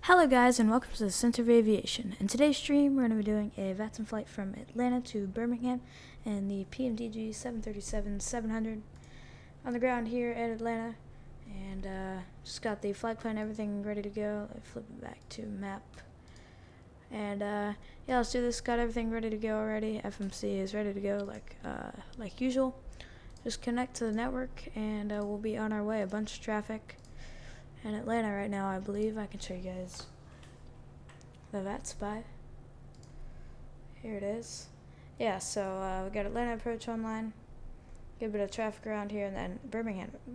Hello guys and welcome to the Center of Aviation. In today's stream we're going to be doing a Vatsim flight from Atlanta to Birmingham and the PMDG 737-700 on the ground here at Atlanta, and just got the flight plan, everything ready to go. I flip it back to map, and yeah, let's do this. Got everything ready to go already. FMC is ready to go like usual. Just connect to the network and we'll be on our way. A bunch of traffic in Atlanta right now, I believe. I can show you guys the VAT spot. Here it is. Yeah, so we got Atlanta approach online, good bit of traffic around here, and then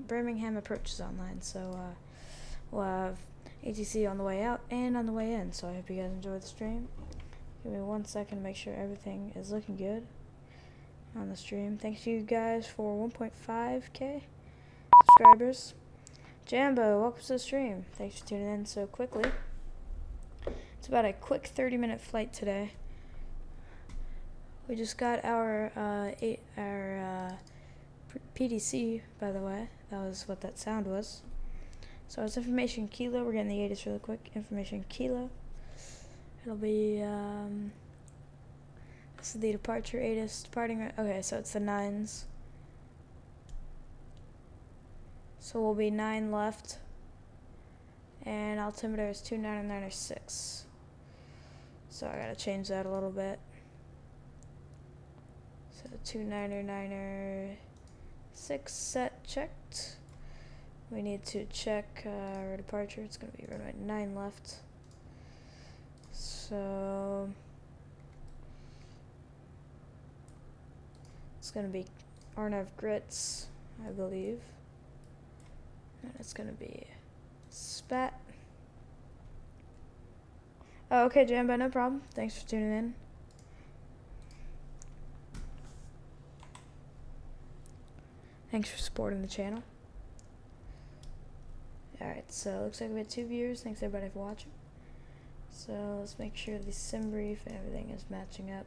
Birmingham approach is online. So we'll have ATC on the way out and on the way in. So I hope you guys enjoy the stream. Give me 1 second to make sure everything is looking good on the stream. Thanks you guys for 1.5k subscribers. Jambo, welcome to the stream. Thanks for tuning in so quickly. It's about a quick 30-minute flight today. We just got our PDC, by the way. That was what that sound was. So it's information kilo. We're getting the ATIS really quick. Information kilo. It'll be this is the departure ATIS departing. Okay, so it's the 9s. So we'll be 9 left, and altimeter is 299.6. So I gotta change that a little bit. So 299.6 set checked. We need to check our departure. It's gonna be runway 9 left. So it's gonna be Arnav Grits, I believe. And it's gonna be spat. Oh, okay, Jambo, no problem. Thanks for tuning in. Thanks for supporting the channel. Alright, so looks like we have 2 viewers. Thanks everybody for watching. So let's make sure the sim brief and everything is matching up.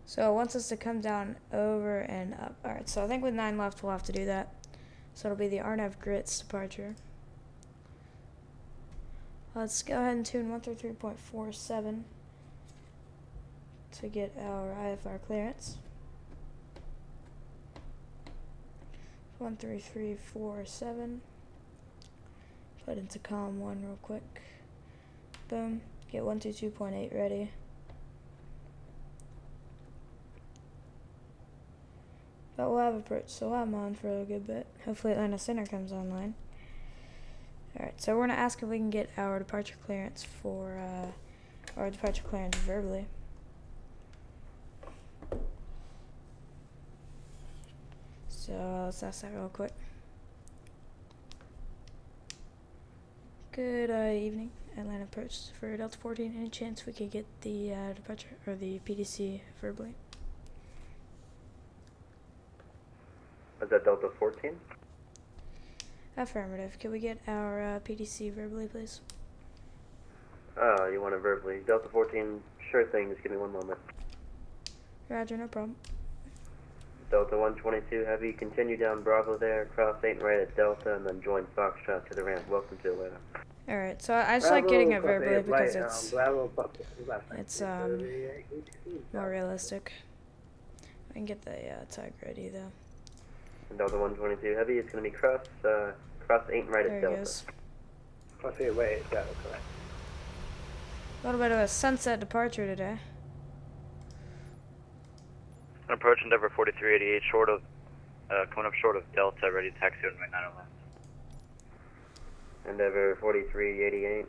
So it wants us to come down over and up. Alright, so I think with 9 left we'll have to do that. So it'll be the Arnav Grits departure. Let's go ahead and tune 133.47 to get our IFR clearance. 13347. Put into COM 1 real quick. Boom. Get 122.8 ready. But we'll have approach, so I'm on for a good bit. Hopefully Atlanta Center comes online. Alright, so we're going to ask if we can get our departure clearance for, our departure clearance verbally. So let's ask that real quick. Good evening, Atlanta approach for Delta 14. Any chance we could get the departure, or the PDC verbally? Is that Delta 14? Affirmative. Can we get our PDC verbally, please? Oh, you want it verbally. Delta 14, sure thing. Just give me 1 moment. Roger, no problem. Delta 122 Heavy, continue down Bravo there, cross 8 right at Delta, and then join Foxtrot to the ramp. Welcome to Atlanta. Alright, so I just like getting it verbally because it's more realistic. I can get the tag ready though. Delta 122 Heavy, it's going to be cross 8 right There at Delta. Goes. Cross 8 right at Delta, correct. A little bit of a sunset departure today. Approach Endeavor 4388, short of, coming up short of Delta, ready to taxi runway 9 left. Endeavor 4388,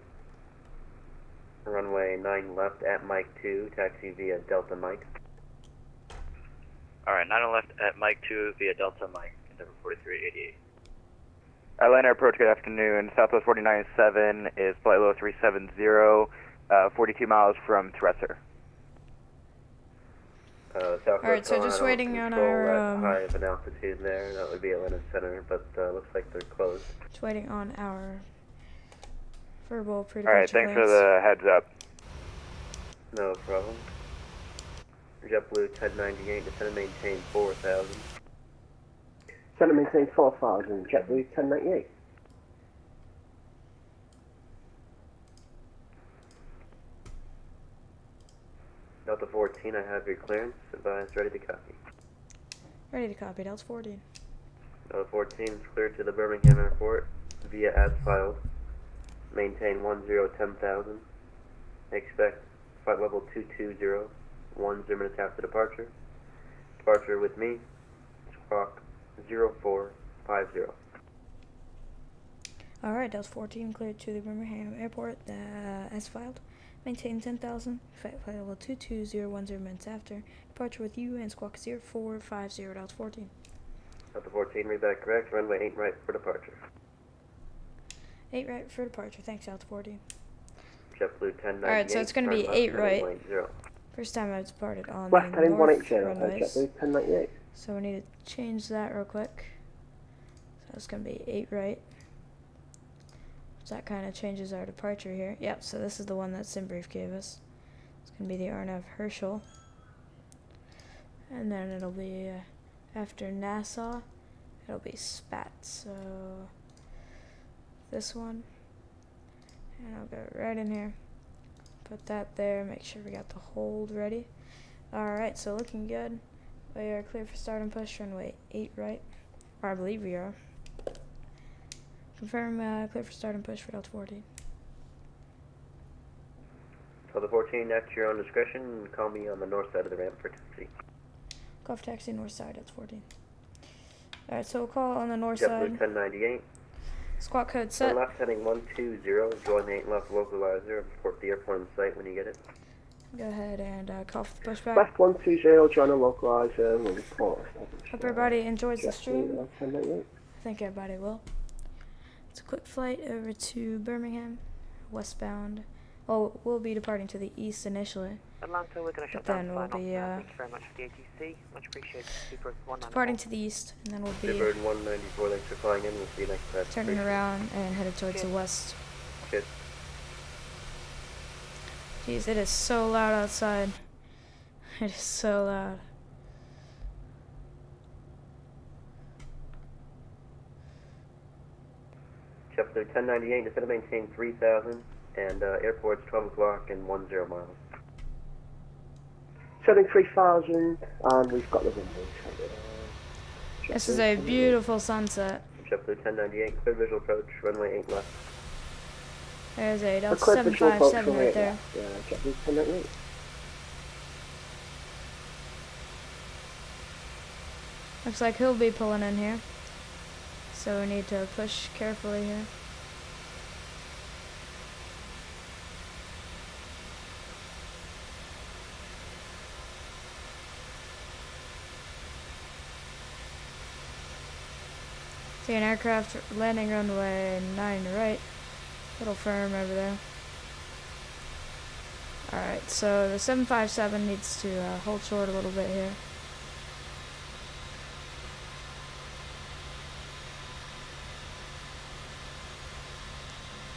runway 9 left at Mike 2, taxi via Delta Mike. Alright, 9 left at Mike 2 via Delta Mike, Endeavor 4388. Atlanta approach, good afternoon. Southwest 497 is flight low 370, 42 miles from Thrustmaster. Alright, so just waiting on our high of an altitude there. That would be Atlanta Center, but looks like they're closed. just waiting on our Verbal pre-departure Alright, thanks for clearance. the heads up. No problem. JetBlue 1098, descend and maintain 4,000. Center maintain 4,000, JetBlue 1098. Delta 14, I have your clearance. Advise ready to copy. Ready to copy, Delta 14. Delta 14 is cleared to the Birmingham Airport via as filed. Maintain 10,000. Expect flight level 220, 10 minutes after departure. Departure with me, squawk 0450. Alright, Delta 14 cleared to the Birmingham Airport as filed. Maintain 10,000. Flight level 220, 10 minutes after. Departure with you and squawk 0450, Delta 14. Delta 14, read back correct. Runway 8 right for departure. 8 right for departure. Thanks, Delta 14. JetBlue 1098. Alright, so it's going to be turn 8 left, right. heading 10. First time I've departed on West the heading north 180, runways. JetBlue 1098. So we need to change that real quick. So it's going to be 8 right. So that kind of changes our departure here. Yep, so this is the one that SimBrief gave us. It's going to be the Arnav Herschel. And then it'll be, after Nassau, it'll be Spat. So this one. And I'll go right in here. Put that there, make sure we got the hold ready. Alright, so looking good. We are clear for start and push, runway 8 right. Or I believe we are. Confirm clear for start and push for Delta 14. Delta 14, at your own discretion, call me on the north side of the ramp for taxi. Call for taxi north side, Delta 14. Alright, so we'll call on the north JetBlue side. 1098. Squawk code Turn set. left heading 120, join the 8 left localizer, and report the airport in sight when you get it. Go ahead and call for the pushback. West 120, join a localizer, will report. Hope everybody enjoys the stream. JetBlue 1098. I think everybody will. It's a quick flight over to Birmingham, westbound. Well, we'll be departing to the east initially. Atlanta, we're going to shut Then down we'll flying be, off now. Thank you very much for the ATC. Much appreciated. Super 194. Departing to the east, and then we'll be Bluebird 194, thanks for flying in. We'll see you next time. turning around and headed towards the west. Cheers. Jeez, it is so loud outside. It is so loud. JetBlue 1098, just going to maintain 3,000, and airport's 12 o'clock and 10 miles. Setting 3,000, and we've got the windows. This is a beautiful sunset. JetBlue 1098, clear visual approach, runway 8 left. There's a Delta Clear visual approach 757 from right right there. left. Yeah, JetBlue 1098. Looks like he'll be pulling in here. So we need to push carefully here. See an aircraft landing runway 9 right. Little firm over there. Alright, so the 757 needs to hold short a little bit here.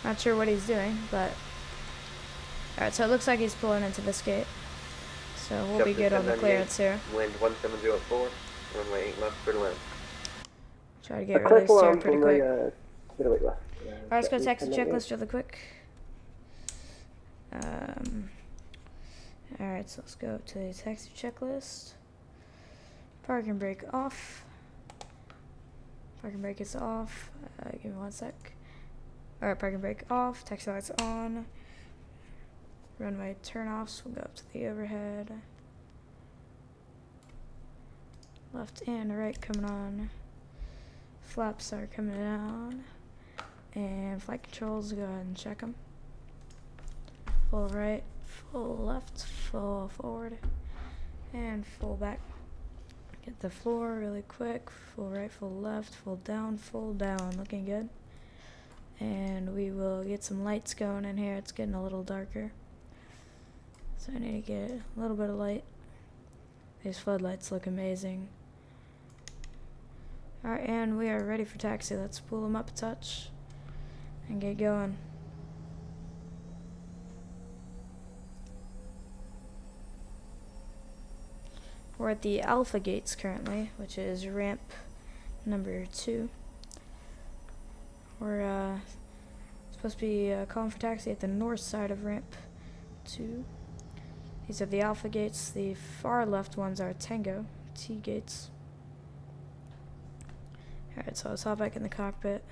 Not sure what he's doing, but alright, so it looks like he's pulling into this gate. So we'll be good on the clearance here. Wind 1704, runway 8 left for land. Try to get Clear released for here land pretty from quick. the middle left. Alright, let's go JetBlue taxi 1098. checklist really quick. Alright, so let's go to the taxi checklist. Parking brake off. Parking brake is off. Give me 1 sec. Alright, parking brake off. Taxi lights on. Runway turn-offs. We'll go up to the overhead. Left and right coming on. Flaps are coming down. And flight controls, go ahead and check them. Full right, full left, full forward, and full back. Get the floor really quick. Full right, full left, full down, looking good. And we will get some lights going in here. It's getting a little darker. So I need to get a little bit of light. These floodlights look amazing. Alright, and we are ready for taxi. Let's pull them up a touch and get going. We're at the Alpha gates currently, which is ramp number 2. We're supposed to be calling for taxi at the north side of ramp 2. These are the Alpha gates. The far left ones are Tango, T gates. Alright, so let's hop back in the cockpit.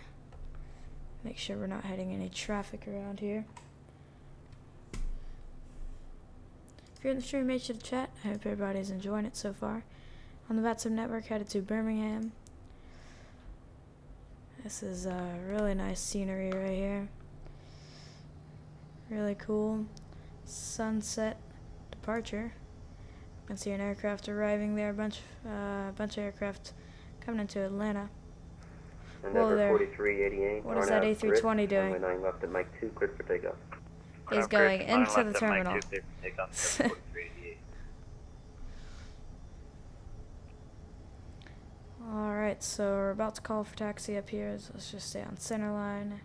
Make sure we're not heading any traffic around here. If you're in the stream, make sure to chat. I hope everybody's enjoying it so far. On the Vatsim network, headed to Birmingham. This is really nice scenery right here. Really cool. Sunset departure. You can see an aircraft arriving there. A bunch of aircraft coming into Atlanta. And Whoa number there. 4388. What is that A320 doing? Runway 9 left at Mike 2, cleared for takeoff. He's going into the terminal. Alright, so we're about to call for taxi up here. So let's just stay on center line.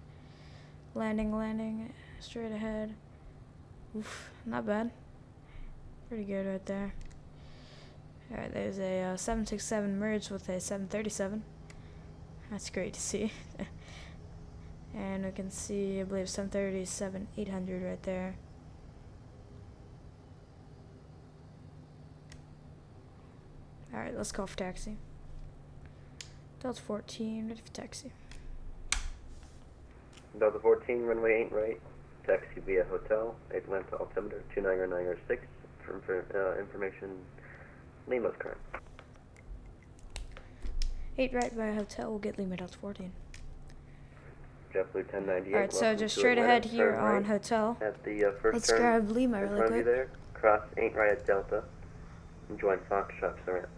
Landing, straight ahead. Oof, not bad. Pretty good right there. Alright, there's a 767 merged with a 737. That's great to see. And we can see, I believe, 737-800 right there. Alright, let's call for taxi. Delta 14, ready for taxi. Delta 14, runway 8 right. Taxi via hotel, Atlanta altimeter 29906. For information, Lima's current. 8 right by hotel, we'll get Lima Delta 14. JetBlue 1098. Alright, so welcome just to straight Atlanta, ahead here turn on right hotel. At the first Let's turn grab Lima in really front of you quick. there. Cross 8 right at Delta. And join Foxtrot to the ramp.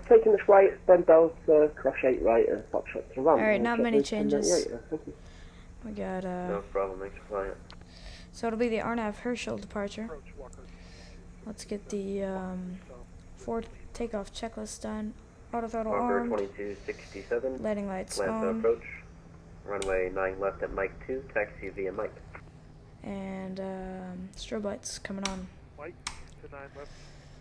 Taking this right, then Delta, cross 8 right, and Foxtrot to ramp. Alright, not many JetBlue changes. 1098, thank you. We got, No problem, thanks for flying. so it'll be the Arnav Herschel departure. Let's get the forward takeoff checklist done. Auto throttle Marker armed. 2267. Landing lights Atlanta on. approach. Runway 9 left at Mike 2. Taxi via Mike. And strobe lights coming on. Mike to 9 left,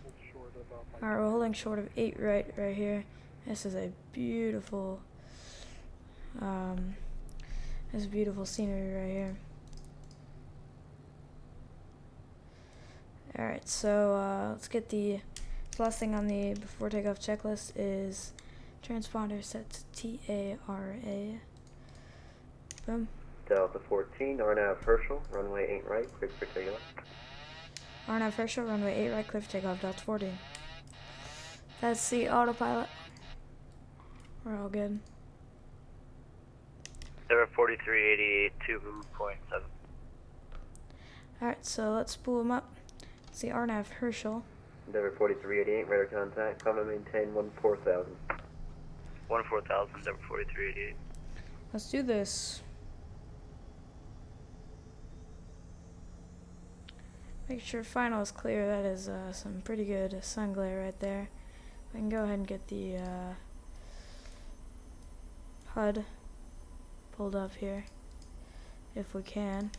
hold short of Mike. Alright, we're holding short of 8 right here. This is a beautiful scenery right here. Alright, so let's get the last thing on the before takeoff checklist is transponder set to TARA. Boom. Delta 14, Arnav Herschel, runway 8 right, cleared for takeoff. Arnav Herschel, runway 8 right, clear for takeoff, Delta 14. That's the autopilot. We're all good. There 4388 2.7. Alright, so let's spool them up. It's the Arnav Herschel. Endeavour 4388, radar contact, cover maintain 14,000. 14,000, Endeavour 4388. Let's do this. Make sure final is clear. That is some pretty good sun glare right there. We can go ahead and get the HUD pulled up here if we can.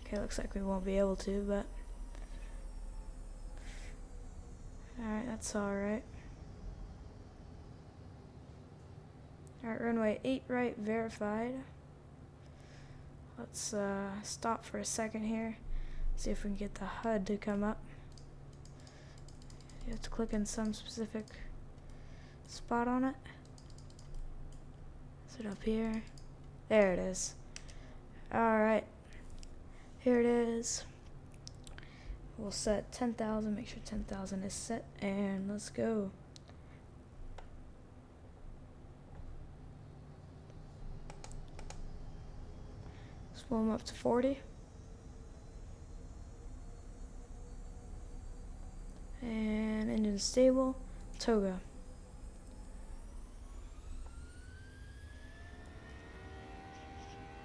Okay, looks like we won't be able to, but alright, that's alright. Alright, runway 8 right verified. Let's stop for a second here. See if we can get the HUD to come up. You have to click in some specific spot on it. Is it up here? There it is. Alright. Here it is. We'll set 10,000. Make sure 10,000 is set. And let's go. Spool them up to 40. And engine stable, toga.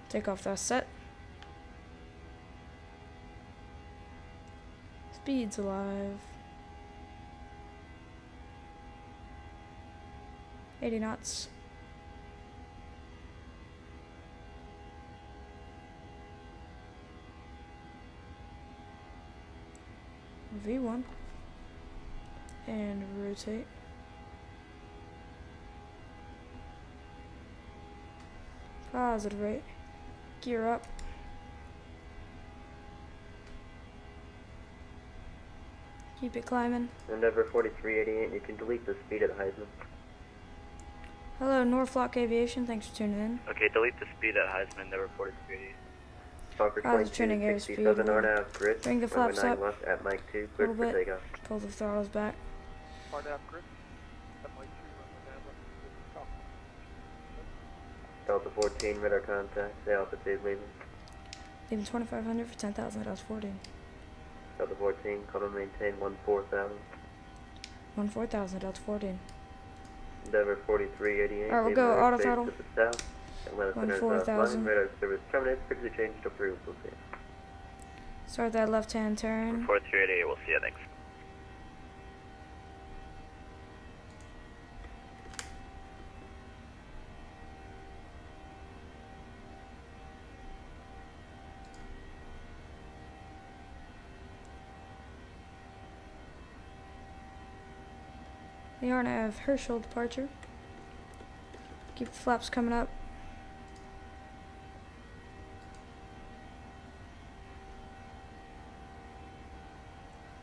Takeoff thrust set. Speed's alive. 80 knots. V1. and rotate. Positive rate. Gear up. Keep it climbing. Endeavor 4388, you can delete the speed at Heisman. Hello, Norfolk Aviation. Thanks for tuning in. Okay, delete the speed at Heisman, Endeavor 4388. Fokker Positive training airspeed. 2267 RNAV, grid, Bring the runway flaps 9 up left at Mike 2, a cleared little for bit. takeoff. Pull the throttles back. Hard aft grid. At Mike 2, runway 9 left. Delta 14, radar contact, say altitude leaving. Leaving 2500 for 10,000 at 14. Delta 14, call to maintain 14,000. 14,000 at 14. Endeavor 4388, Alright, we'll go leaving auto airspace throttle. to the south. Atlanta Center 14,000. line, radar service terminated, frequency change approved, we'll see. Start that left-hand turn. 4388, we'll see you, thanks. The RNAV Herschel departure. Keep the flaps coming up.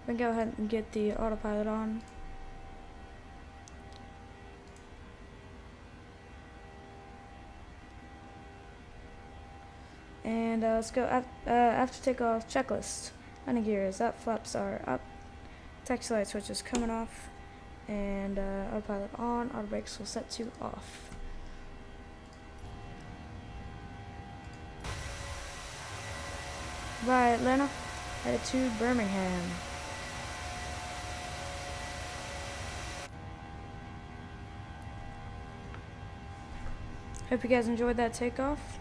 Then go ahead and get the autopilot on. And let's go after takeoff checklist. Landing gear is up, flaps are up, taxi light switch is coming off, and autopilot on, auto brakes will set to off. Bye Atlanta, headed to Birmingham. Hope you guys enjoyed that takeoff,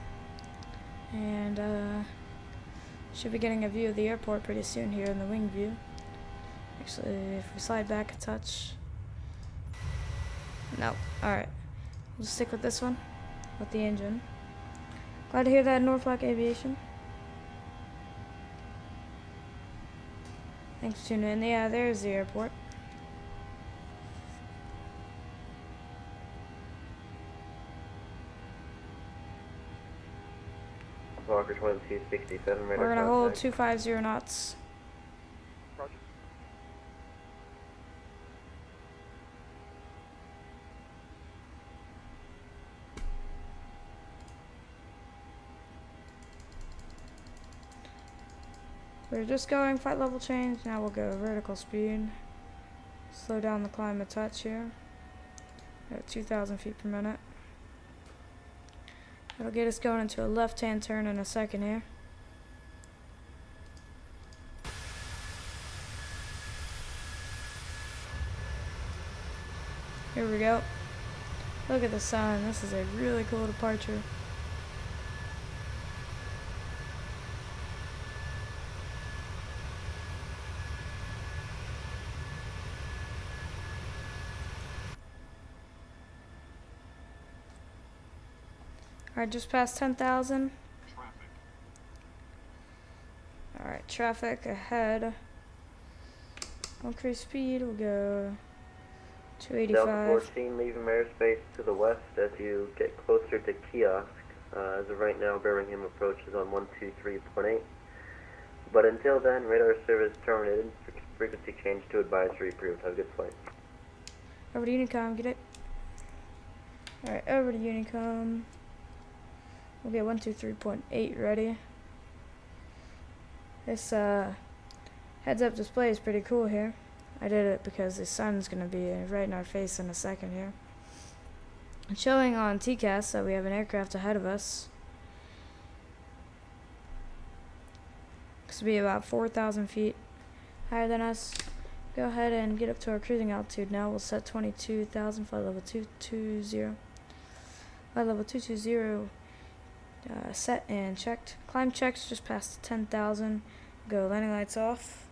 and should be getting a view of the airport pretty soon here in the wing view. Actually, if we slide back a touch, no, alright, we'll stick with this one, with the engine. Glad to hear that, Norfolk Aviation. Thanks for tuning in. Yeah, there's the airport. Fokker 2267, radar We're gonna hold contact. 250 knots. Roger. We're just going flight level change. Now we'll go vertical speed. Slow down the climb a touch here. At 2,000 feet per minute. That'll get us going into a left-hand turn in a second here. Here we go. Look at the sun. This is a really cool departure. Alright, just past 10,000. Alright, traffic ahead. Increase speed, we'll go Delta 285. 14, leaving airspace to the west as you get closer to kiosk. As of right now, Birmingham approach is on 123.8. But until then, radar service terminated. Frequency change to advisory approved. Have a good flight. Over to Unicom, get it? Alright, over to Unicom. We'll get 123.8 ready. This heads-up display is pretty cool here. I did it because the sun's going to be right in our face in a second here. It's showing on TCAS that we have an aircraft ahead of us. Looks to be about 4,000 feet higher than us. Go ahead and get up to our cruising altitude now. We'll set 22,000, flight level 220. Flight level 220. Set and checked. Climb checks just past 10,000. Go landing lights off.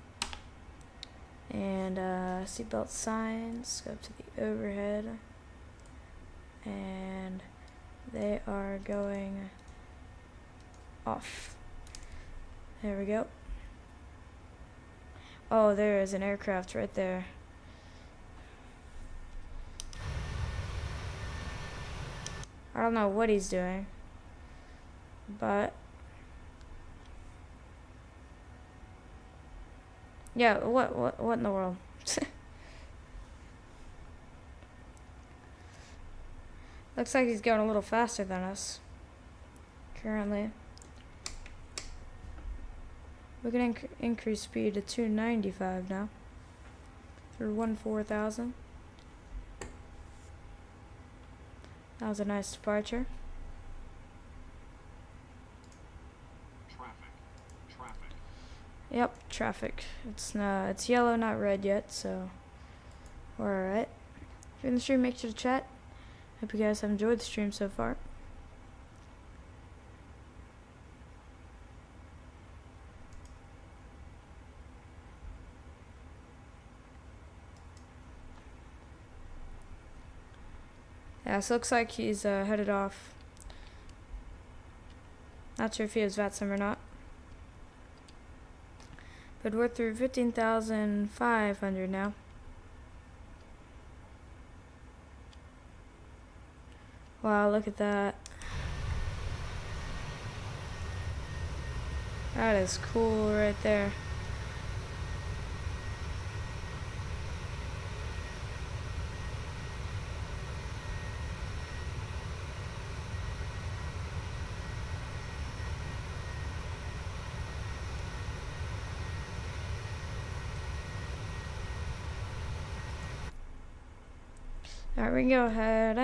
And seatbelt signs. Go up to the overhead. And they are going off. There we go. Oh, there is an aircraft right there. don't know what he's doing, but yeah, what in the world? Looks like he's going a little faster than us currently. We can increase speed to 295 now through 14,000. That was a nice departure. Traffic. Yep, traffic. It's yellow, not red yet, so we're alright. If you're in the stream, make sure to chat. Hope you guys have enjoyed the stream so far. Yeah, so looks like he's headed off. Not sure if he has Vatsim or not. But we're through 15,500 now. Wow, look at that. That is cool right there. Alright, we can go ahead.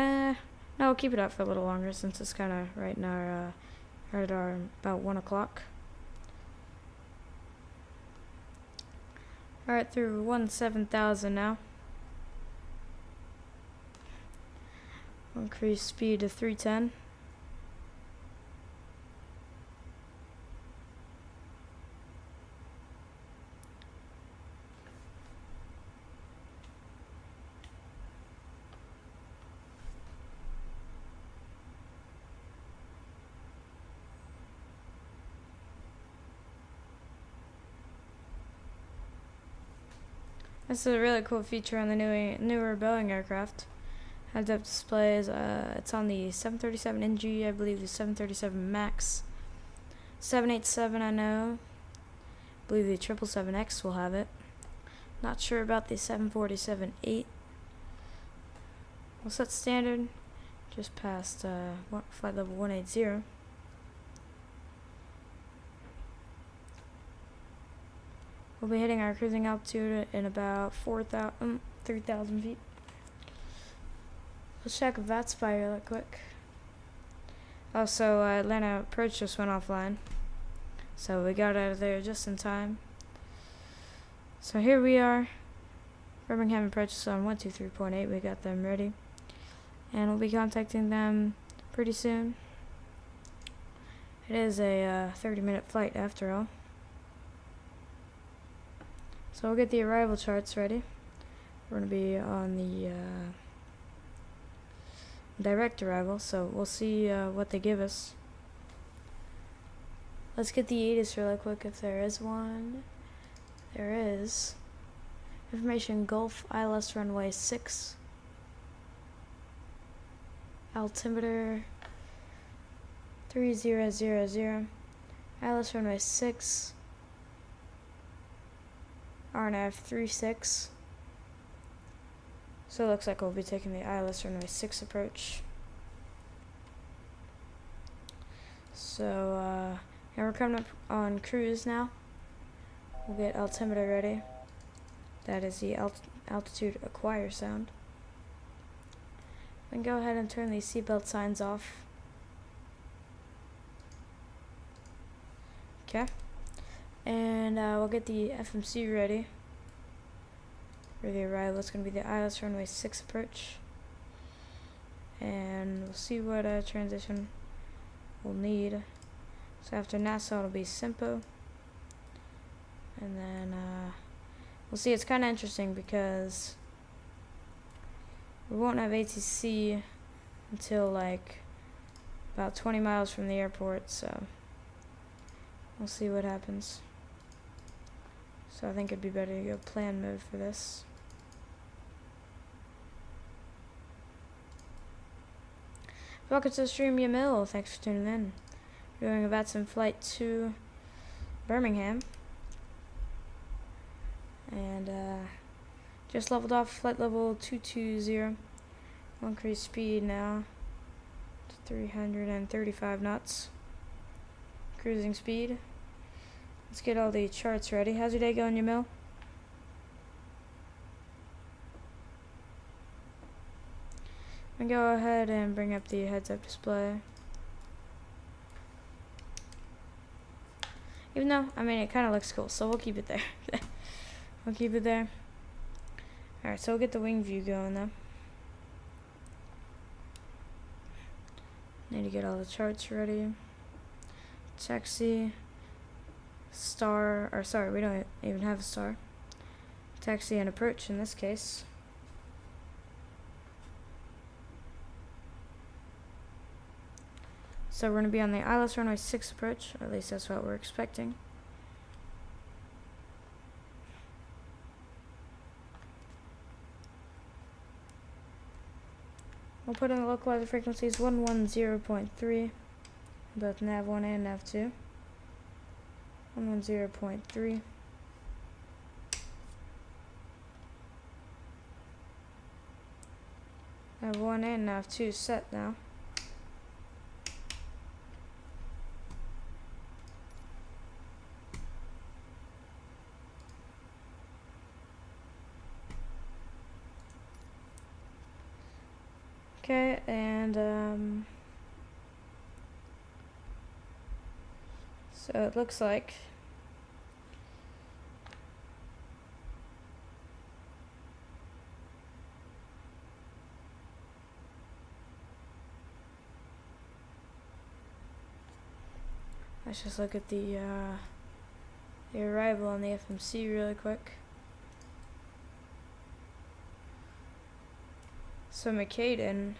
No, we'll keep it up for a little longer since it's kind of right in our, right at our about 1 o'clock. Alright, through 17,000 now. Increase speed to 310. This is a really cool feature on the newer Boeing aircraft. Heads-up displays. It's on the 737 NG, I believe the 737 MAX. 787, I know. I believe the 777X will have it. Not sure about the 747-8. We'll set standard. Just passed flight level 180. We'll be hitting our cruising altitude in about 3,000 feet. Let's check VATS fire real quick. Also, Atlanta approach just went offline, so we got out of there just in time. So here we are. Birmingham approach is on 123.8. We got them ready, and we'll be contacting them pretty soon. It is a 30-minute flight after all. So we'll get the arrival charts ready. We're going to be on the direct arrival, so we'll see what they give us. Let's get the ATIS really quick if there is one. There is. Information Gulf ILS runway 6. Altimeter 3000. ILS runway 6. RNF 36. So it looks like we'll be taking the ILS runway 6 approach. So yeah, we're coming up on cruise now. We'll get altimeter ready. That is the altitude acquire sound. Then go ahead and turn these seatbelt signs off. Okay. And we'll get the FMC ready for the arrival. It's going to be the ILS runway 6 approach. And we'll see what transition we'll need. So after NASA it'll be SIMPO. And then we'll see. It's kind of interesting because we won't have ATC until like about 20 miles from the airport, so we'll see what happens. So I think it'd be better to go plan mode for this. Welcome to the stream, Yamil. Thanks for tuning in. We're doing a Vatsim flight to Birmingham. And just leveled off flight level 220. We'll increase speed now to 335 knots. Cruising speed. Let's get all the charts ready. How's your day going, Yamil? I'm gonna go ahead and bring up the heads-up display. Even though, I mean, it kind of looks cool, so we'll keep it there. We'll keep it there. Alright, so we'll get the wing view going though. Need to get all the charts ready. Taxi. Star, or sorry, we don't even have a star. Taxi and approach in this case. So we're going to be on the Ielts runway 6 approach, or at least that's what we're expecting. We'll put in the localizer frequencies 110.3, both nav 1 and nav 2. 110.3. Nav 1 and nav 2 set now. Okay, and so it looks like let's just look at the arrival on the FMC really quick. So Macaden,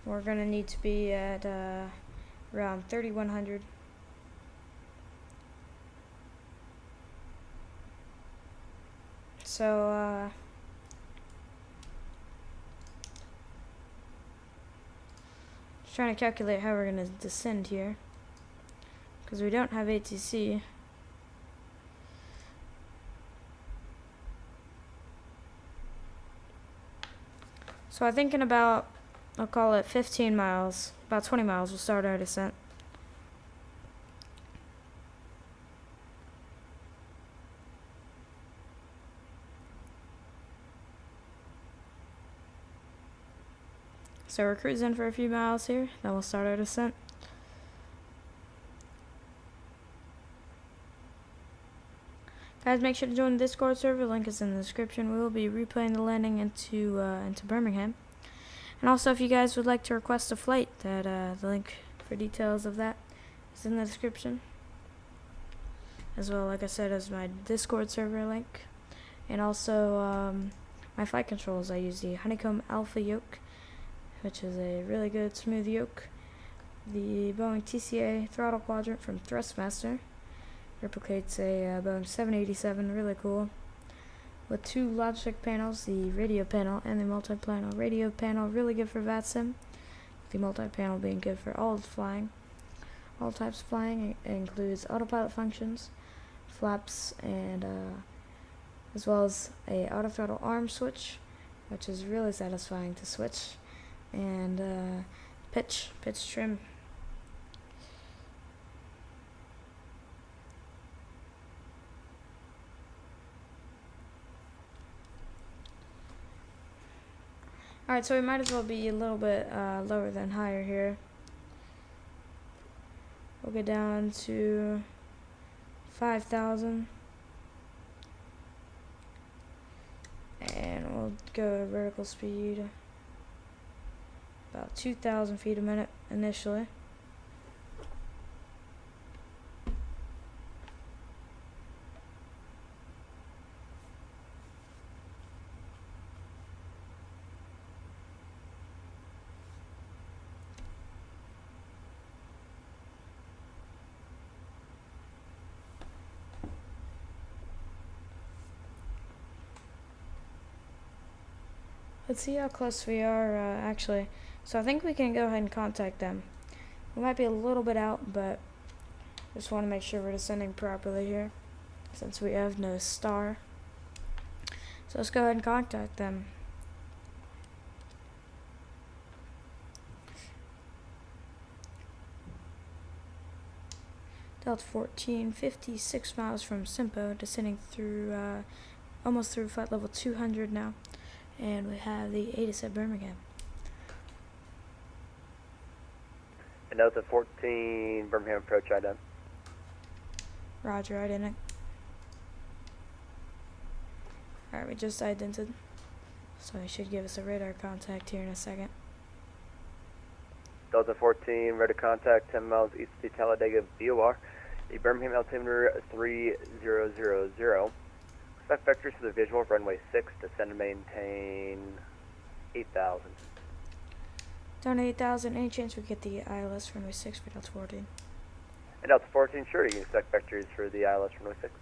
we're gonna need to be at around 3100. So just trying to calculate how we're gonna descend here, because we don't have ATC. So I'm thinking about, I'll call it 15 miles, about 20 miles, we'll start our descent. So we're cruising for a few miles here, then we'll start our descent. Guys, make sure to join the Discord server. Link is in the description. We will be replaying the landing into Birmingham. And also, if you guys would like to request a flight, that the link for details of that is in the description. As well, like I said, as my Discord server link. And also, my flight controls. I use the Honeycomb Alpha Yoke, which is a really good smooth yoke. The Boeing TCA throttle quadrant from Thrustmaster. Replicates a Boeing 787, really cool. With 2 Logitech panels, the radio panel and the multi-panel radio panel, really good for Vatsim. The multi-panel being good for all flying, all types of flying. It includes autopilot functions, flaps, and as well as a auto throttle arm switch, which is really satisfying to switch, and pitch trim. Alright, so we might as well be a little bit lower than higher here. We'll get down to 5,000. And we'll go vertical speed about 2,000 feet a minute initially. Let's see how close we are, actually. So I think we can go ahead and contact them. We might be a little bit out, but just want to make sure we're descending properly here, since we have no star. So let's go ahead and contact them. Delta 14, 56 miles from Simpo, descending through, almost through flight level 200 now. And we have the ATIS at Birmingham. And Delta 14, Birmingham approach IDEM. Roger, identic. Alright, we just idented, so he should give us a radar contact here in a second. Delta 14, radar contact 10 miles east of the Talladega BOR. The Birmingham altimeter 3000. Expect vectors for the visual runway 6, descend and maintain 8,000. Down to 8,000, any chance we get the ILS runway 6 for Delta 14? And Delta 14, sure, you can expect vectors for the ILS runway 6.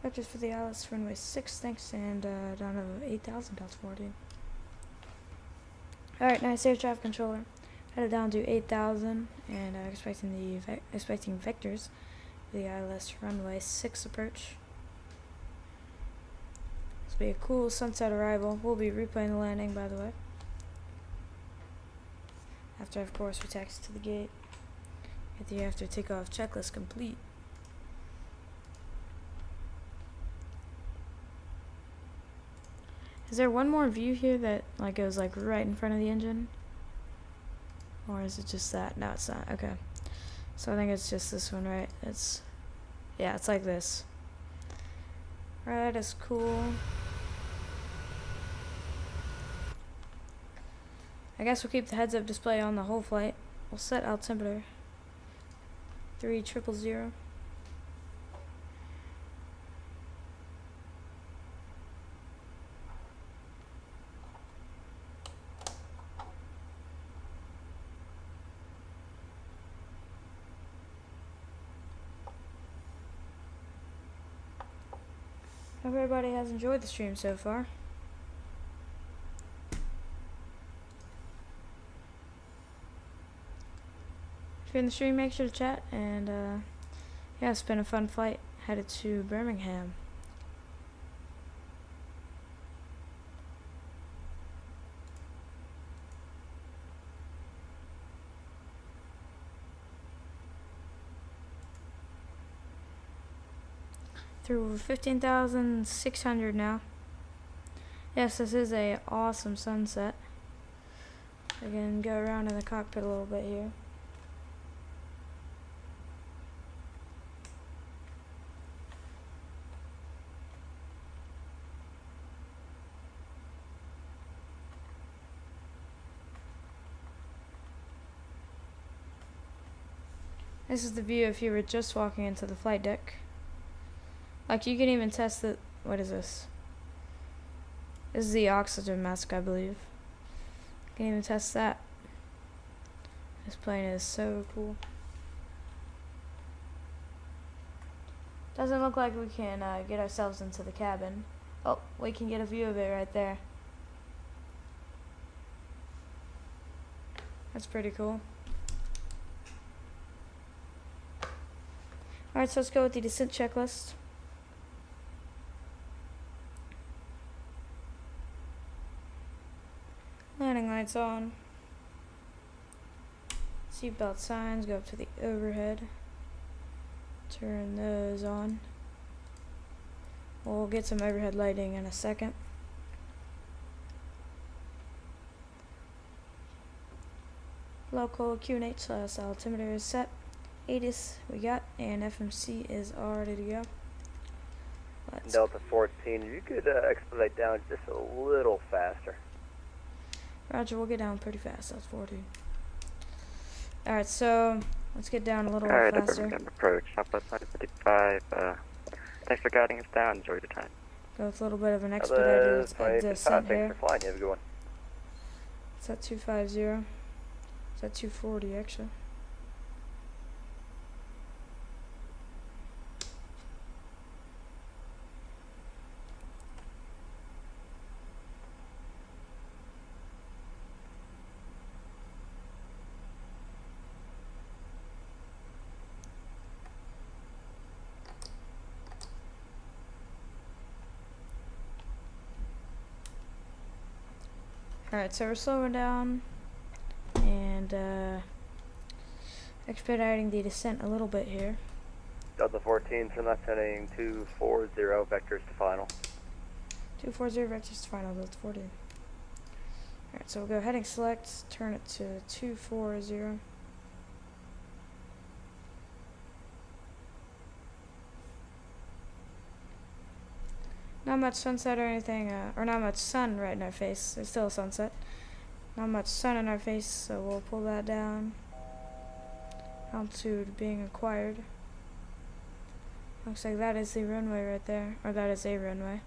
Vectors for the ILS runway 6, thanks, and down to 8,000, Delta 14. Alright, nice air traffic controller. Headed down to 8,000, and expecting vectors for the ILS runway 6 approach. This will be a cool sunset arrival. We'll be replaying the landing, by the way. After, of course, we taxi to the gate. Get the after takeoff checklist complete. Is there one more view here that goes right in front of the engine? Or is it just that? No, it's not. Okay. So I think it's just this one, right? Yeah, it's like this. Alright, that's cool. I guess we'll keep the heads-up display on the whole flight. We'll set altimeter 3000. Hope everybody has enjoyed the stream so far. If you're in the stream, make sure to chat, and yeah, it's been a fun flight headed to Birmingham. Through 15,600 now. Yes, this is a awesome sunset. I can go around in the cockpit a little bit here. This is the view if you were just walking into the flight deck. You can even test the, what is this? This is the oxygen mask, I believe. You can even test that. This plane is so cool. Doesn't look like we can get ourselves into the cabin. Oh, we can get a view of it right there. That's pretty cool. Alright, so let's go with the descent checklist. Landing lights on. Seatbelt signs, go up to the overhead. Turn those on. We'll get some overhead lighting in a second. Local QNH / altimeter is set. ATIS we got, and FMC is all ready to go. Delta 14, if you could expedite down just a little faster. Roger, we'll get down pretty fast. That's 14. Alright, so let's get down a little faster. Birmingham approach, Southwest 955. Thanks for guiding us down. Enjoy your time. Go with a little bit of an expedited descent here. Thanks for flying. You have a good one. It's at 250. It's at 240 actually. Alright, so we're slowing down and expediting the descent a little bit here. Delta 14, turn left heading 240, vectors to final. 240 vectors to final, Delta 14. Alright, so we'll go heading select, turn it to 240. Not much sunset or anything, or not much sun right in our face. There's still a sunset. Not much sun in our face, so we'll pull that down. Altitude being acquired. Looks like that is the runway right there, or that is a runway.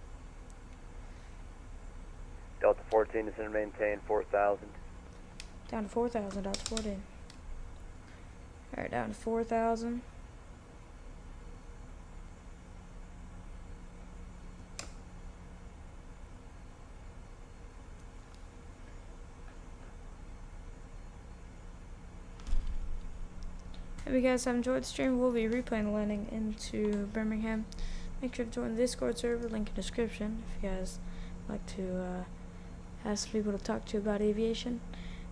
Delta 14, descend and maintain 4,000. Down to 4,000, Delta 14. Alright, down to 4,000. If you guys have enjoyed the stream, we'll be replaying the landing into Birmingham. Make sure to join the Discord server, link in description, if you guys like to have some people to talk to about aviation.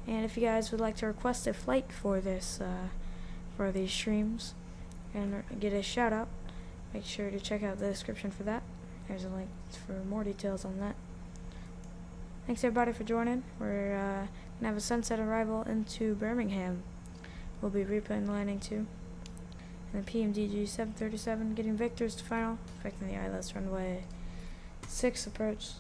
And if you guys would like to request a flight for this, for these streams, and get a shout out, make sure to check out the description for that. There's a link for more details on that. Thanks everybody for joining. We're gonna have a sunset arrival into Birmingham. We'll be replaying the landing too. And the PMDG 737 getting vectors to final, affecting the Ielts runway 6 approach.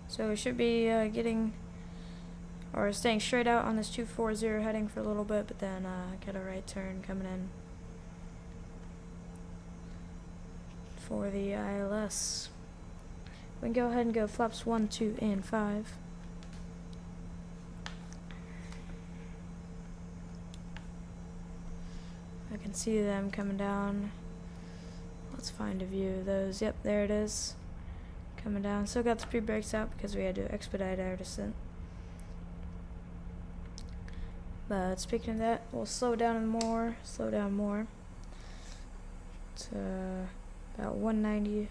So we should be getting, or staying straight out on this 240 heading for a little bit, but then get a right turn coming in for the ILS. We can go ahead and go flaps 1, 2, and 5. I can see them coming down. Let's find a view of those. Yep, there it is. Coming down. Still got the speed brakes out because we had to expedite our descent. But speaking of that, we'll slow down more to about 190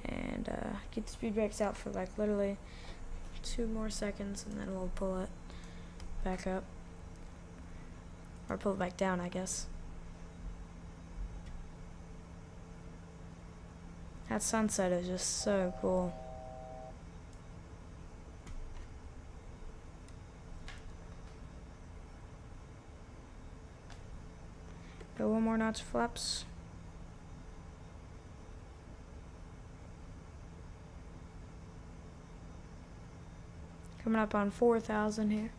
and keep the speed brakes out for like literally 2 more seconds, and then we'll pull it back up, or pull it back down, I guess. That sunset is just so cool. Go 1 more notch of flaps. Coming up on 4,000 here.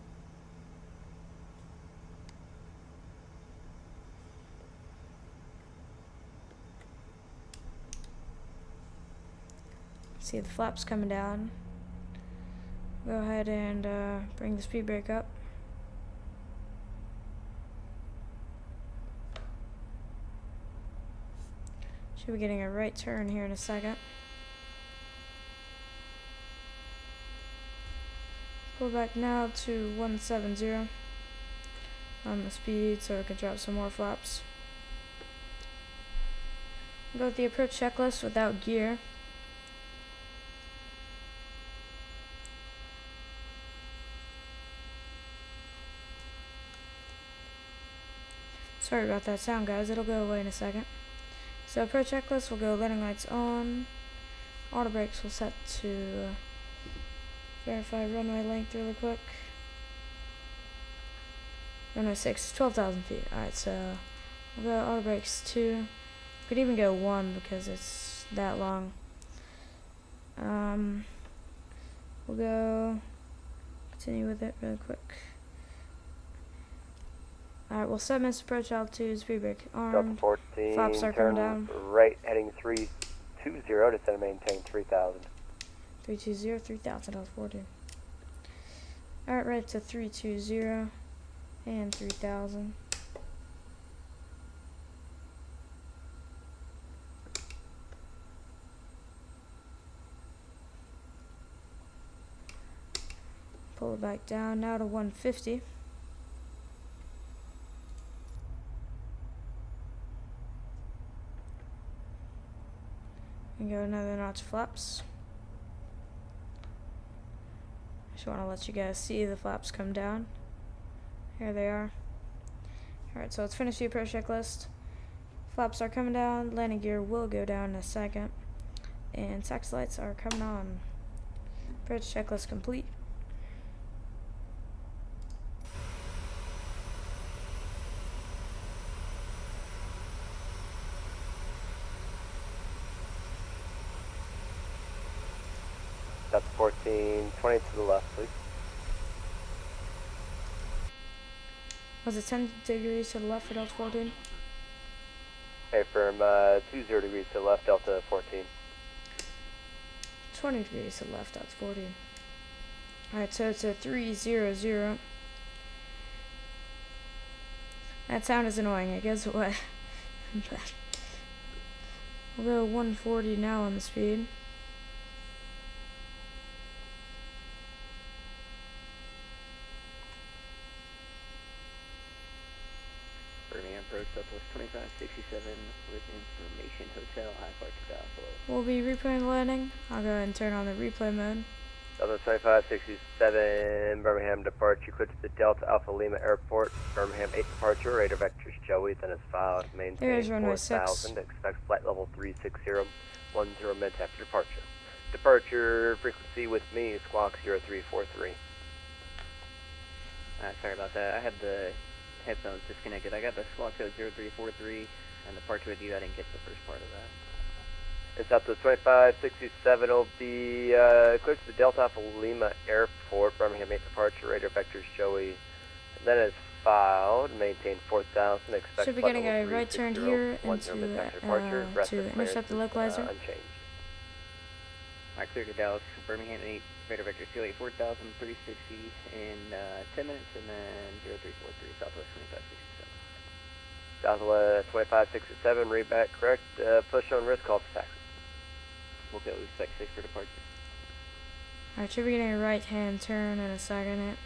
See the flaps coming down. Go ahead and bring the speed brake up. Should be getting a right turn here in a second. Pull back now to 170 on the speed so I can drop some more flaps. Go with the approach checklist without gear. Sorry about that sound, guys. It'll go away in a second. So approach checklist, we'll go landing lights on. Auto brakes will set to verify runway length really quick. Runway 6 is 12,000 feet. Alright, so we'll go auto brakes 2. Could even go 1 because it's that long. We'll go continue with it really quick. Alright, we'll set minutes approach altitude, speed brake Delta armed. 14, Flaps are turn coming down. right heading 320, descend and maintain 3,000. 320, 3,000, Delta 14. Alright, right to 320 and 3,000. Pull it back down now to 150. And go another notch flaps. Just want to let you guys see the flaps come down. Here they are. Alright, so let's finish the approach checklist. Flaps are coming down, landing gear will go down in a second, and taxi lights are coming on. Approach checklist complete. That's 14, 20 to the left, please. Was it 10 degrees to the left for Delta 14? Okay, firm 20 degrees to the left, Delta 14. 20 degrees to the left, Delta 14. Alright, so it's a 300. That sound is annoying, it goes away. But we'll go 140 now on the speed. Birmingham approach Southwest 2567 with information hotel high part to Buffalo. We'll be replaying the landing. I'll go ahead and turn on the replay mode. Southwest 2567, Birmingham departure, clear to the Delta Alpha Lima Airport. Birmingham 8 departure, radar vectors Joey, then is filed. Maintain There's runway 4000, expect flight level 360, 10 minutes after departure. Departure frequency with me, squawk 0343. Sorry about that. I had the headphones disconnected. I got the squawk code 0343 and the part with you. I didn't get the first part of that. And Southwest 2567 will be clear to the Delta Alpha Lima Airport. Birmingham 8 departure, radar vectors Joey, then is filed. Maintain 4000, expect Should be flight getting level a right turn 360, here 10 minutes after into departure. Rest to of intercept the clearance localizer. is, unchanged. Alright, clear to Dallas. Birmingham 8, radar vector CLA 4000, 360 in 10 minutes, and then 0343, Southwest 2567. Southwest 2567, read back correct. Push on wrist, call for taxi. We'll go expect 6 for departure. Alright, should be getting a right hand turn in a second.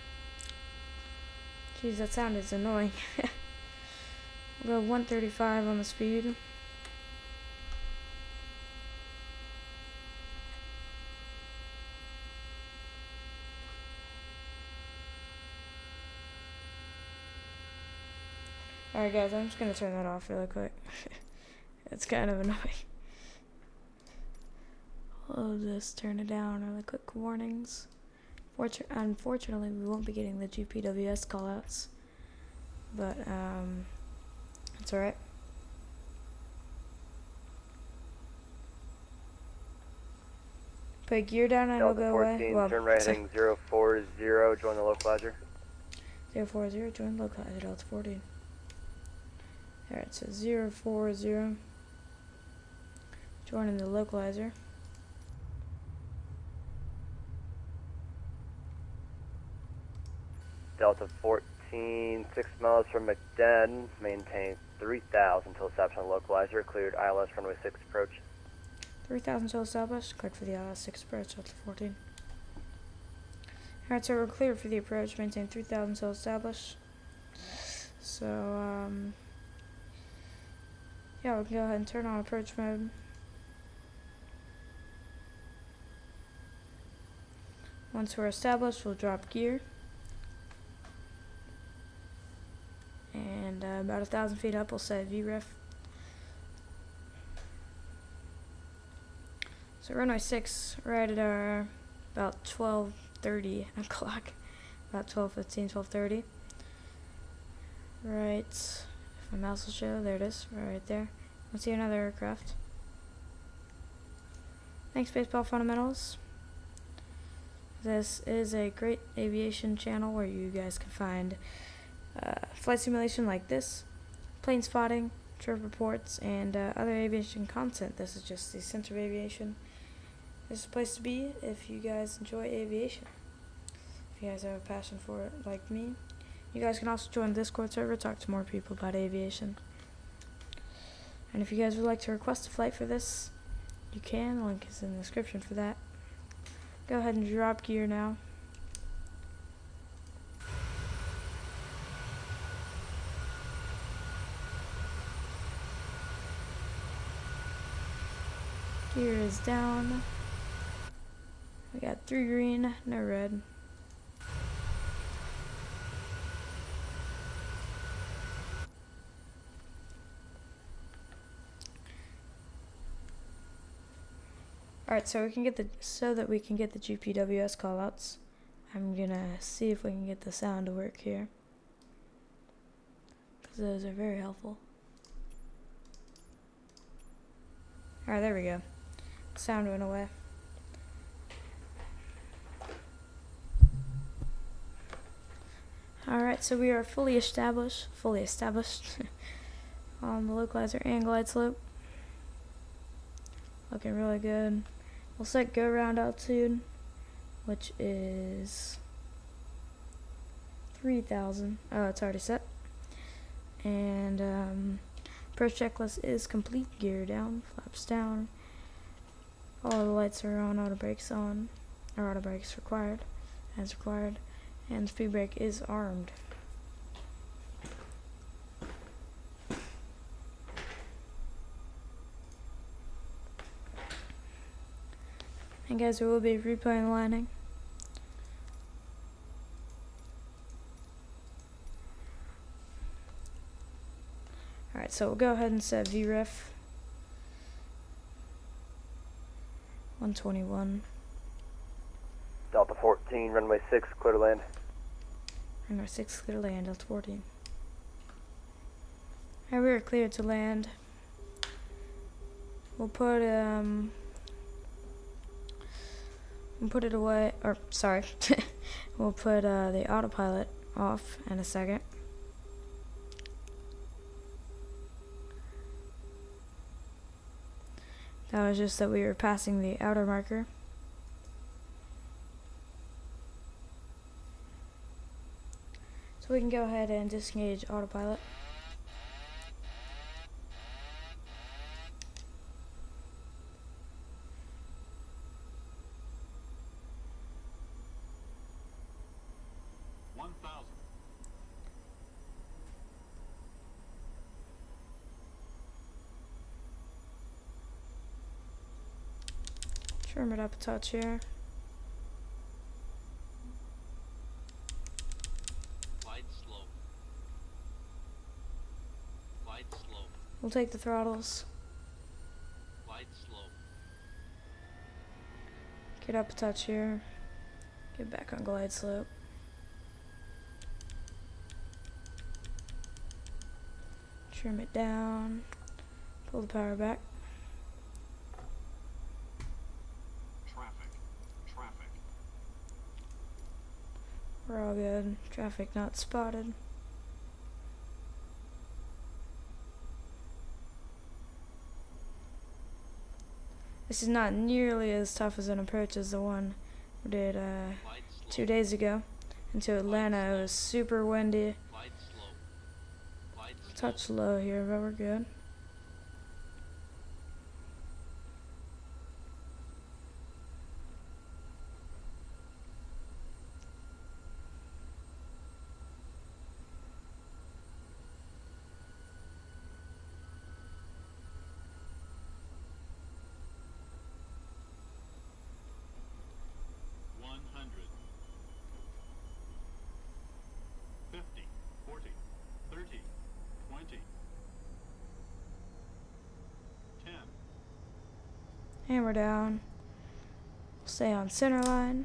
Jeez, that sound is annoying. We'll go 135 on the speed. Alright guys, I'm just gonna turn that off really quick. It's kind of annoying. I'll just turn it down really quick. Warnings. Unfortunately, we won't be getting the GPWS callouts, but it's alright. Put gear down and it'll Delta go 14, away. Well, turn right heading 040, join the localizer. 040, join the localizer, Delta 14. Alright, so 040, joining the localizer. Delta 14, 6 miles from McDen, maintain 3000 until established on the localizer, cleared ILS runway 6 approach. 3000 till established, cleared for the ILS-6 approach, Delta 14. Alright, so we're clear for the approach, maintain 3000 till established. So, yeah, we can go ahead and turn on approach mode. Once we're established, we'll drop gear. And about 1,000 feet up, we'll set VREF. So runway 6, right at our about 12:30 o'clock, about 12:15, 12:30. Right, if my mouse will show, there it is, right there. We'll see another aircraft. Thanks, Baseball Fundamentals. This is a great aviation channel where you guys can find flight simulation like this, plane spotting, trip reports, and other aviation content. This is just the center of aviation. This is a place to be if you guys enjoy aviation. If you guys have a passion for it like me. You guys can also join the Discord server, talk to more people about aviation. And if you guys would like to request a flight for this, you can. The link is in the description for that. Go ahead and drop gear now. Gear is down. We got 3 green, no red. Alright, so that we can get the GPWS callouts, I'm gonna see if we can get the sound to work here, because those are very helpful. Alright, there we go. Sound went away. Alright, so we are fully established on the localizer and glide slope. Looking really good. We'll set go round altitude, which is 3,000. Oh, it's already set. And approach checklist is complete. Gear down, flaps down. All the lights are on. Auto brakes on. Or auto brakes required, as required. And the speed brake is armed. And guys, we will be replaying the landing. Alright, so we'll go ahead and set VREF 121. Delta 14, runway 6, clear to land. Runway 6, clear to land, Delta 14. Alright, we are cleared to land. We'll put it away, or sorry, we'll put the autopilot off in a second. That was just that we were passing the outer marker. So we can go ahead and disengage autopilot. Trim it up a touch here. Glide slope. Glide slope. We'll take the throttles. Glide slope. Get up a touch here. Get back on glide slope. Trim it down. Pull the power back. We're all good. Traffic not spotted. This is not nearly as tough as an approach as the one we did 2 days ago. Into Atlanta, it was super windy. Touch low here, but we're good. And we're down. Stay on center line.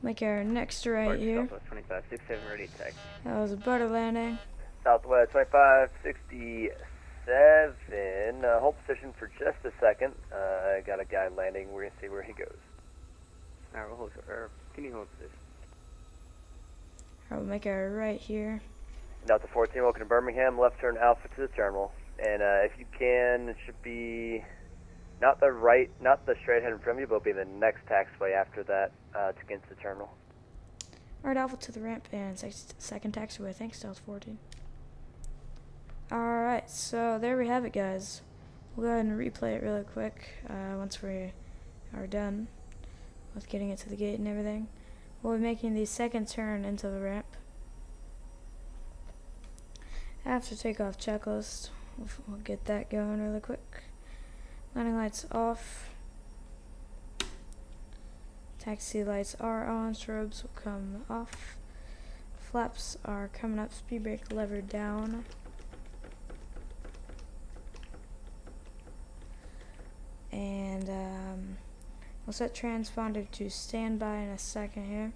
Make our next right here. Southwest 2567, ready to taxi. That was a butter landing. Southwest 2567, hold position for just a second. I got a guy landing, we're going to see where he goes. Alright, we'll hold, or can you hold position? Alright, we'll make our right here. Delta 14, welcome to Birmingham, left turn alpha to the terminal. And if you can, it should be not the straight ahead in front of you, but it'll be the next taxiway after that to get into the terminal. Alright, alpha to the ramp and second taxiway. Thanks, Delta 14. Alright, so there we have it, guys. We'll go ahead and replay it really quick once we are done with getting it to the gate and everything. We'll be making the second turn into the ramp. After takeoff checklist, we'll get that going really quick. Landing lights off. Taxi lights are on, strobes will come off. Flaps are coming up, speed brake lever down. And we'll set transponder to standby in a second here.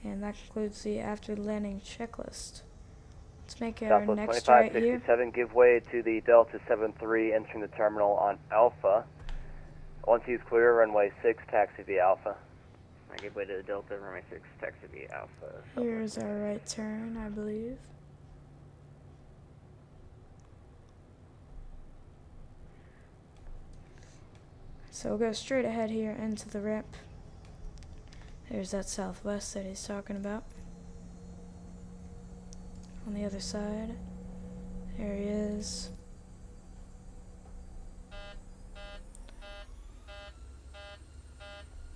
And that concludes the after landing checklist. Let's make our Southwest next right here. 2567, give way to the Delta 73 entering the terminal on Alpha. Once he's clear, runway 6, taxi via Alpha. I give way to the Delta, runway 6, taxi via Alpha. Here's our right turn, I believe. So we'll go straight ahead here into the ramp. There's that southwest that he's talking about. On the other side, there he is.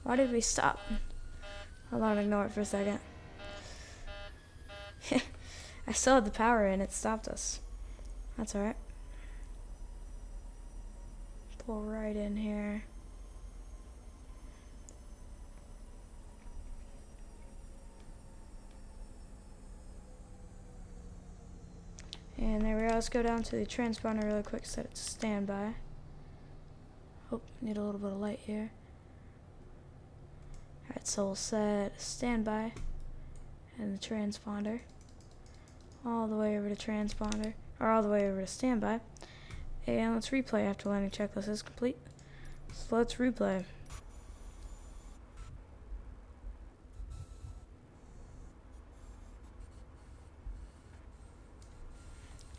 Why did we stop? Hold on, ignore it for a second. I still had the power in, it stopped us. That's alright. Pull right in here. And there we go. Let's go down to the transponder really quick, set it to standby. Oh, need a little bit of light here. Alright, so we'll set standby and the transponder all the way over to transponder, or all the way over to standby. And let's replay after landing checklist is complete. So let's replay.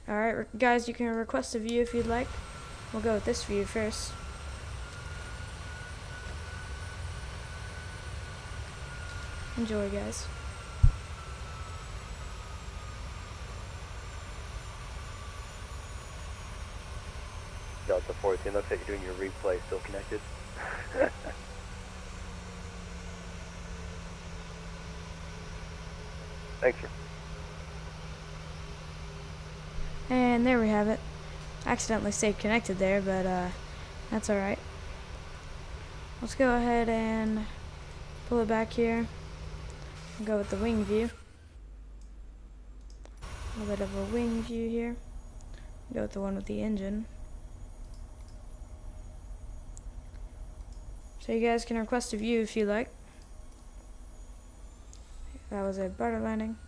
Alright, guys, you can request a view if you'd like. We'll go with this view first. Enjoy, guys. Delta 14, looks like you're doing your replay, still connected. Thanks, sir. And there we have it. Accidentally stayed connected there, but that's alright. Let's go ahead and pull it back here. We'll go with the wing view. A little bit of a wing view here. Go with the one with the engine. So you guys can request a view if you like. That was a butter landing.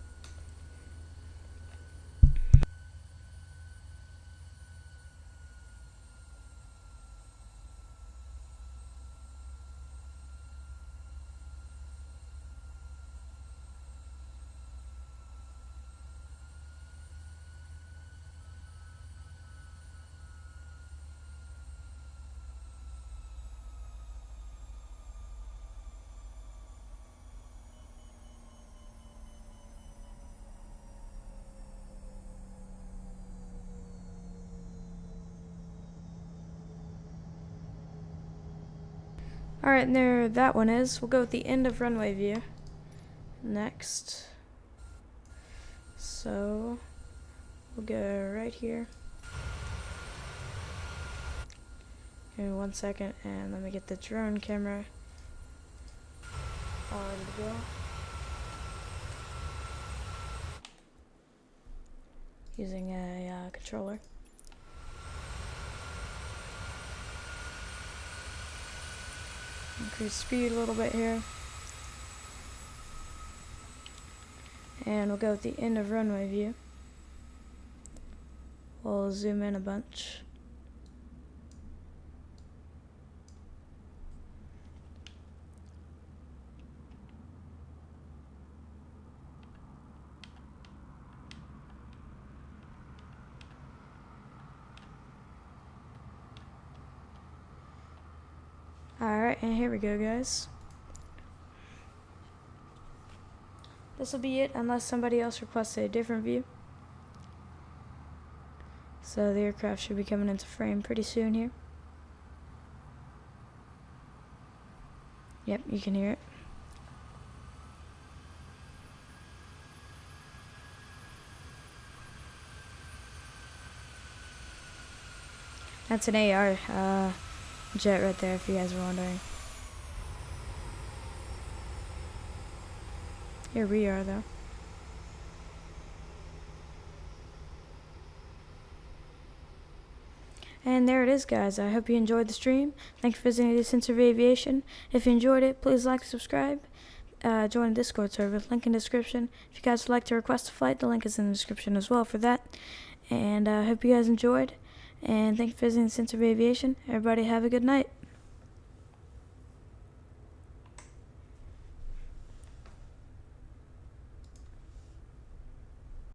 Alright, and there that one is. We'll go with the end of runway view next. So we'll go right here. Give me 1 second and let me get the drone camera all ready to go. Using a controller. Increase speed a little bit here. And we'll go with the end of runway view. We'll zoom in a bunch. Alright, and here we go, guys. This will be it unless somebody else requests a different view. So the aircraft should be coming into frame pretty soon here. Yep, you can hear it. That's an AR jet right there, if you guys are wondering. Here we are, though. And there it is, guys. I hope you enjoyed the stream. Thank you for visiting the Center of Aviation. If you enjoyed it, please like and subscribe. Join the Discord server, link in the description. If you guys would like to request a flight, the link is in the description as well for that. And I hope you guys enjoyed. And thank you for visiting the Center of Aviation. Everybody have a good night.